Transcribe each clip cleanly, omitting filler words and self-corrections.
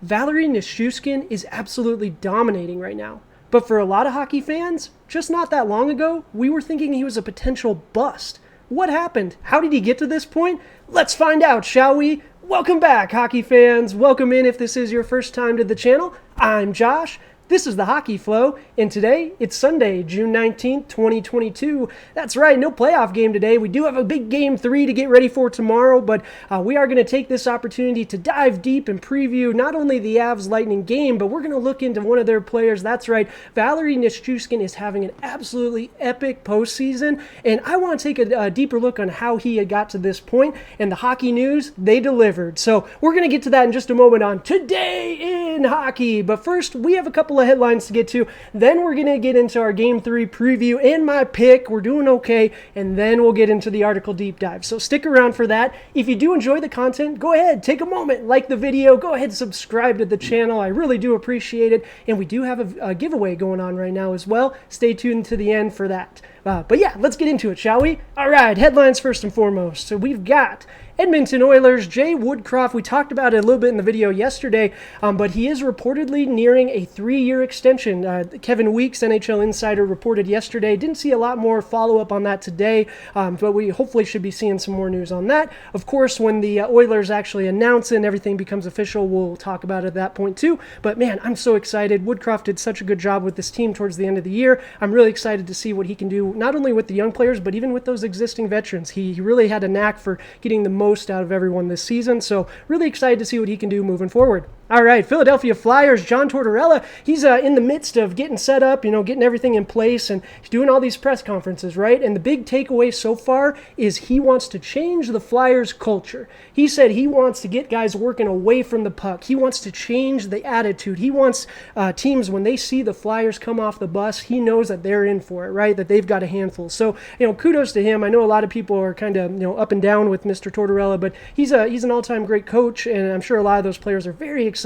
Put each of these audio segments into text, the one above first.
Valeri Nichushkin is absolutely dominating right now. But for a lot of hockey fans, just not that long ago, we were thinking he was a potential bust. What happened? How did he get to this point? Let's find out, shall we? Welcome back, hockey fans. Welcome in if this is your first time to the channel. I'm Josh. This is the Hockey Flow, and today it's Sunday, June 19th, 2022. That's right, no playoff game today. We do have a big Game 3 to get ready for tomorrow, but we are going to take this opportunity to dive deep and preview not only the Avs Lightning game, but we're going to look into one of their players. That's right, Valeri Nichushkin is having an absolutely epic postseason, and I want to take a deeper look on how he had got to this point, and the hockey news, they delivered. So we're going to get to that in just a moment on Today in Hockey, but first, we have a couple of headlines to get to. Then we're going to get into our Game 3 preview and my pick. We're doing okay, and then we'll get into the article deep dive. So stick around for that. If you do enjoy the content, go ahead, take a moment, like the video, go ahead, subscribe to the channel. I really do appreciate it, and we do have a giveaway going on right now as well. Stay tuned to the end for that. But yeah, let's get into it, shall we? All right, headlines first and foremost. So we've got Edmonton Oilers, Jay Woodcroft. We talked about it a little bit in the video yesterday, but he is reportedly nearing a 3-year extension. Kevin Weeks, NHL Insider, reported yesterday. Didn't see a lot more follow-up on that today, but we hopefully should be seeing some more news on that. Of course, when the Oilers actually announce it and everything becomes official, we'll talk about it at that point too. But man, I'm so excited. Woodcroft did such a good job with this team towards the end of the year. I'm really excited to see what he can do, not only with the young players, but even with those existing veterans. He really had a knack for getting the most out of everyone this season, so really excited to see what he can do moving forward. All right, Philadelphia Flyers, John Tortorella, he's in the midst of getting set up, getting everything in place, and he's doing all these press conferences, right? And the big takeaway so far is he wants to change the Flyers culture. He said he wants to get guys working away from the puck. He wants to change the attitude. He wants teams, when they see the Flyers come off the bus, he knows that they're in for it, right? That they've got a handful. So, kudos to him. I know a lot of people are kind of, up and down with Mr. Tortorella, but he's an all-time great coach, and I'm sure a lot of those players are very excited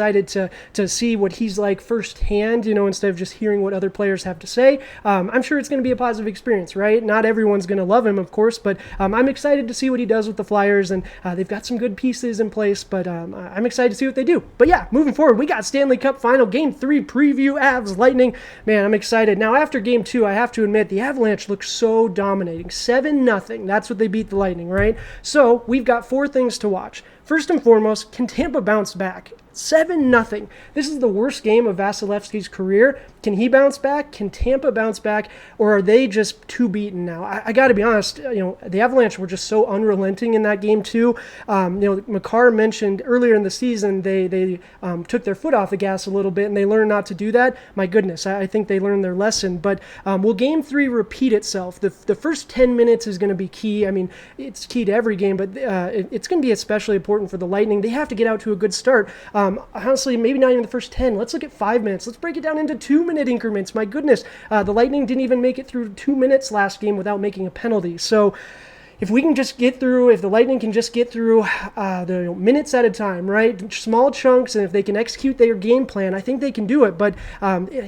to see what he's like firsthand, instead of just hearing what other players have to say. I'm sure it's going to be a positive experience, right? Not everyone's going to love him, of course, but I'm excited to see what he does with the Flyers, and they've got some good pieces in place, but I'm excited to see what they do. But yeah, moving forward, we got Stanley Cup Final, Game 3 preview, Avs Lightning. Man, I'm excited. Now, after Game 2, I have to admit, the Avalanche looks so dominating. 7-0. That's what they beat the Lightning, right? So we've got 4 things to watch. First and foremost, can Tampa bounce back? 7-0. This is the worst game of Vasilevsky's career. Can he bounce back? Can Tampa bounce back? Or are they just too beaten now? I got to be honest, the Avalanche were just so unrelenting in that game too. Makar mentioned earlier in the season they took their foot off the gas a little bit and they learned not to do that. My goodness, I think they learned their lesson. But will Game 3 repeat itself? The first 10 minutes is going to be key. I mean, it's key to every game, but it's going to be especially important for the Lightning. They have to get out to a good start. Honestly, maybe not even the first 10. Let's look at 5 minutes. Let's break it down into 2-minute increments. My goodness, the Lightning didn't even make it through 2 minutes last game without making a penalty. So if we can just get through, if the Lightning can just get through the minutes at a time, right? Small chunks, and if they can execute their game plan, I think they can do it. But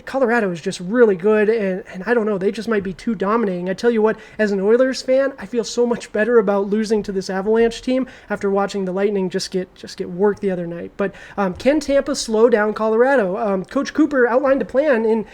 Colorado is just really good, and I don't know, they just might be too dominating. I tell you what, as an Oilers fan, I feel so much better about losing to this Avalanche team after watching the Lightning just get worked the other night. But can Tampa slow down Colorado? Coach Cooper outlined a plan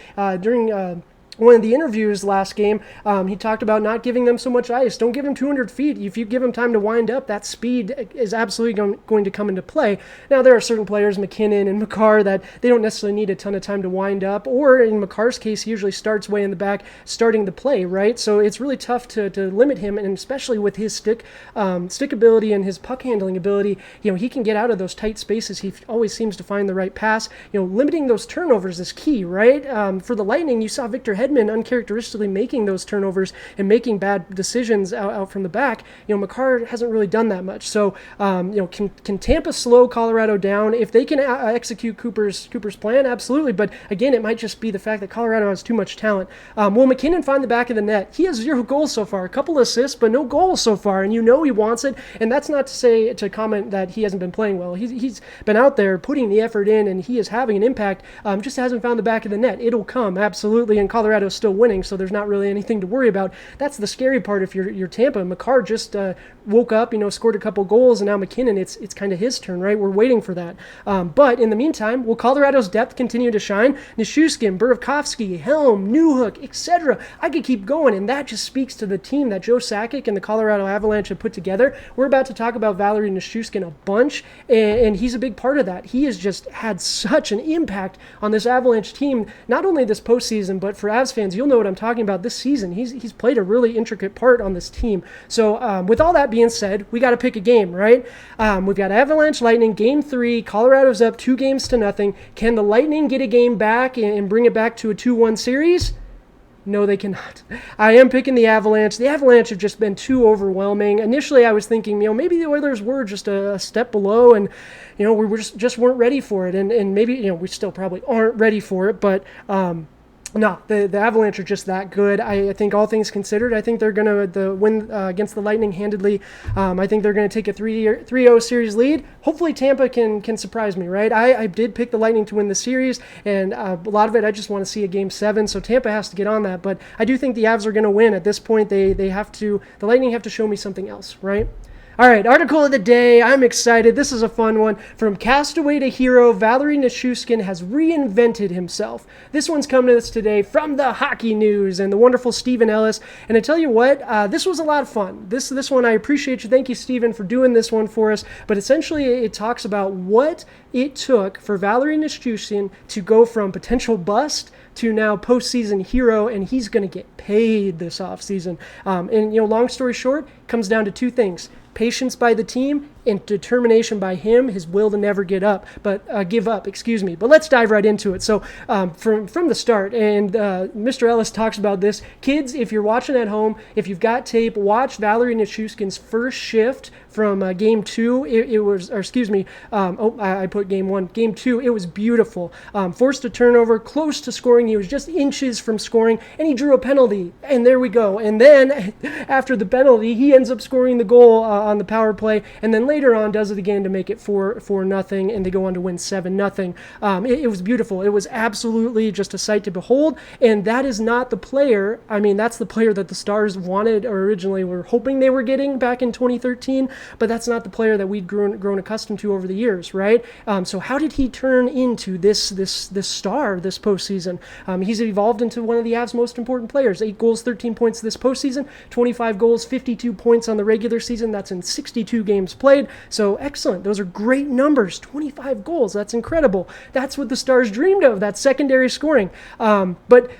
during one of the interviews last game. He talked about not giving them so much ice. Don't give them 200 feet. If you give them time to wind up, that speed is absolutely going to come into play. Now, there are certain players, McKinnon and Makar, that they don't necessarily need a ton of time to wind up, or in Makar's case, he usually starts way in the back, starting the play, right? So it's really tough to limit him, and especially with his stick ability and his puck handling ability, he can get out of those tight spaces. He always seems to find the right pass. Limiting those turnovers is key, right? For the Lightning, you saw Victor Hedman uncharacteristically making those turnovers and making bad decisions out from the back. Makar hasn't really done that much. So, can Tampa slow Colorado down? If they can execute Cooper's plan, absolutely. But again, it might just be the fact that Colorado has too much talent. Will McKinnon find the back of the net? He has 0 goals so far, a couple assists, but no goals so far, and he wants it. And that's not to comment that he hasn't been playing well. He's been out there putting the effort in, and he is having an impact. Just hasn't found the back of the net. It'll come, absolutely. And Colorado Colorado's still winning, so there's not really anything to worry about. That's the scary part if you're Tampa. McCarr just woke up, scored a couple goals, and now McKinnon, it's kind of his turn, right? We're waiting for that. But in the meantime, will Colorado's depth continue to shine? Nichushkin, Burakovsky, Helm, Newhook, etc. I could keep going, and that just speaks to the team that Joe Sakic and the Colorado Avalanche have put together. We're about to talk about Valeri Nichushkin a bunch, and he's a big part of that. He has just had such an impact on this Avalanche team, not only this postseason, but for Avs fans, you'll know what I'm talking about this season. He's played a really intricate part on this team. So with all that being said, we got to pick a game, right? We've got Avalanche Lightning, Game 3. Colorado's up 2-0. Can the Lightning get a game back and bring it back to a 2-1 series? No, they cannot. I am picking the Avalanche. The Avalanche have just been too overwhelming. Initially, I was thinking, maybe the Oilers were just a step below, and we just weren't ready for it. And maybe we still probably aren't ready for it, but no, the Avalanche are just that good. I think all things considered, I think they're going to win against the Lightning handedly. I think they're going to take a 3-0 series lead. Hopefully Tampa can surprise me, right? I did pick the Lightning to win the series, and a lot of it I just want to see a Game 7, so Tampa has to get on that. But I do think the Avs are going to win. At this point, the Lightning have to show me something else, right? All right, article of the day. I'm excited. This is a fun one. From castaway to hero, Valeri Nichushkin has reinvented himself. This one's coming to us today from the Hockey News and the wonderful Steven Ellis. And I tell you what, this was a lot of fun. This one, I appreciate you. Thank you, Steven, for doing this one for us. But essentially, it talks about what it took for Valeri Nichushkin to go from potential bust to now postseason hero, and he's going to get paid this offseason. And long story short, comes down to two things: patience by the team and determination by him, his will to never give up. But let's dive right into it. So from the start, and Mr. Ellis talks about this. Kids, if you're watching at home, if you've got tape, watch Valeri Nichushkin's first shift from Game 2. I put Game 1. Game 2, it was beautiful. Forced a turnover, close to scoring. He was just inches from scoring, and he drew a penalty. And there we go. And then after the penalty, he ends up scoring the goal on the power play, and then later on does it again to make it 4-0, and they go on to win 7-0. It was beautiful. It was absolutely just a sight to behold, and that is not the player. I mean, that's the player that the Stars wanted or originally were hoping they were getting back in 2013, but that's not the player that we'd grown accustomed to over the years, right? So how did he turn into this star this postseason? He's evolved into one of the Avs' most important players. 8 goals, 13 points this postseason, 25 goals, 52 points on the regular season. That's in 62 games played. So excellent. Those are great numbers. 25 goals. That's incredible. That's what the Stars dreamed of, that secondary scoring. But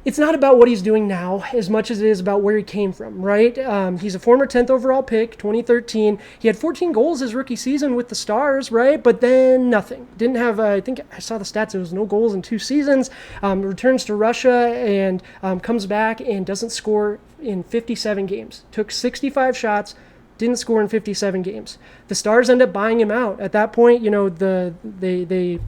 it's not about what he's doing now as much as it is about where he came from, right? He's a former 10th overall pick, 2013. He had 14 goals his rookie season with the Stars, right? But then nothing. Didn't have, I think I saw the stats, it was no goals in 2 seasons. Returns to Russia and comes back and doesn't score in 57 games. Took 65 shots, didn't score in 57 games. The Stars end up buying him out. At that point, they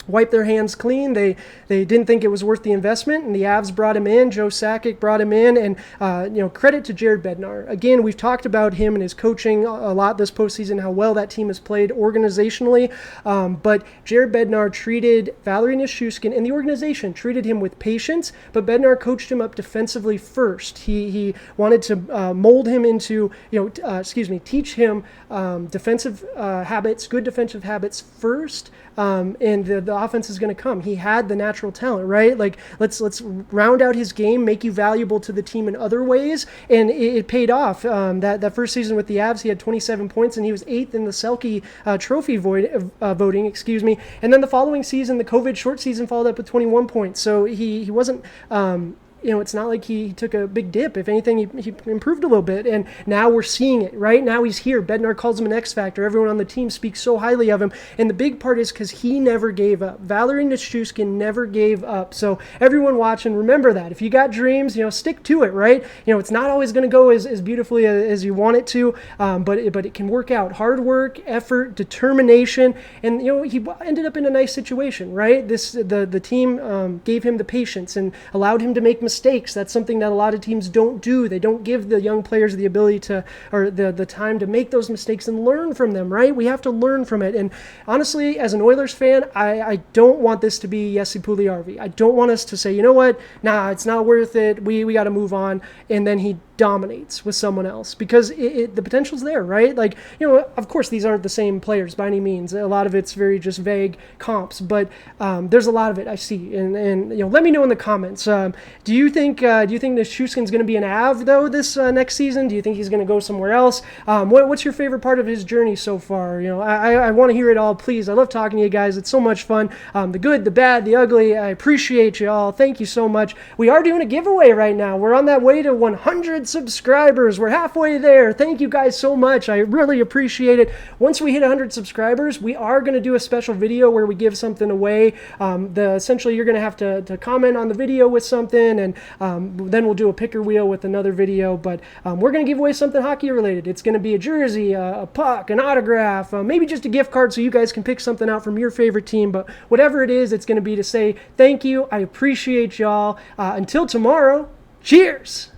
wiped their hands clean. They didn't think it was worth the investment, and the Avs brought him in. Joe Sakic brought him in, and credit to Jared Bednar. Again, we've talked about him and his coaching a lot this postseason, how well that team has played organizationally. But Jared Bednar treated Valeri Nichushkin, and the organization treated him with patience. But Bednar coached him up defensively first. He wanted to mold him into, teach him defensive habits, good defensive habits first. And the offense is going to come. He had the natural talent, right? Like, let's round out his game, make you valuable to the team in other ways, and it paid off. That first season with the Avs, he had 27 points, and he was 8th in the Selke trophy voting, and then the following season, the COVID short season, followed up with 21 points. So he wasn't... it's not like he took a big dip. If anything, he improved a little bit, and now we're seeing it, right? Now he's here. Bednar calls him an X factor. Everyone on the team speaks so highly of him, and the big part is because he never gave up. Valeri Nichushkin never gave up. So everyone watching, remember that. If you got dreams, stick to it, right? It's not always going to go as beautifully as you want it to, but it can work out. Hard work, effort, determination, and he ended up in a nice situation, right? The team gave him the patience and allowed him to make mistakes. That's something that a lot of teams don't do. They don't give the young players the ability to, or the time to make those mistakes and learn from them, right? We have to learn from it. And honestly, as an Oilers fan, I don't want this to be Jesse Puljujärvi. I don't want us to say, you know what, nah, it's not worth it. We got to move on. And then he dominates with someone else, because the potential's there, right? Like, of course, these aren't the same players by any means. A lot of it's very just vague comps, but there's a lot of it I see. And let me know in the comments. Do you think Nichushkin's going to be an Av though this next season? Do you think he's going to go somewhere else? What's your favorite part of his journey so far? I want to hear it all, please. I love talking to you guys. It's so much fun. The good, the bad, the ugly. I appreciate you all. Thank you so much. We are doing a giveaway right now. We're on that way to 100 subscribers. We're halfway there. Thank you guys so much. I really appreciate it. Once we hit 100 subscribers, we are going to do a special video where we give something away. Essentially, you're going to have to comment on the video with something, and then we'll do a picker wheel with another video. But we're going to give away something hockey related. It's going to be a jersey, a puck, an autograph, maybe just a gift card so you guys can pick something out from your favorite team. But whatever it is, it's going to be to say thank you. I appreciate y'all. Until tomorrow, cheers!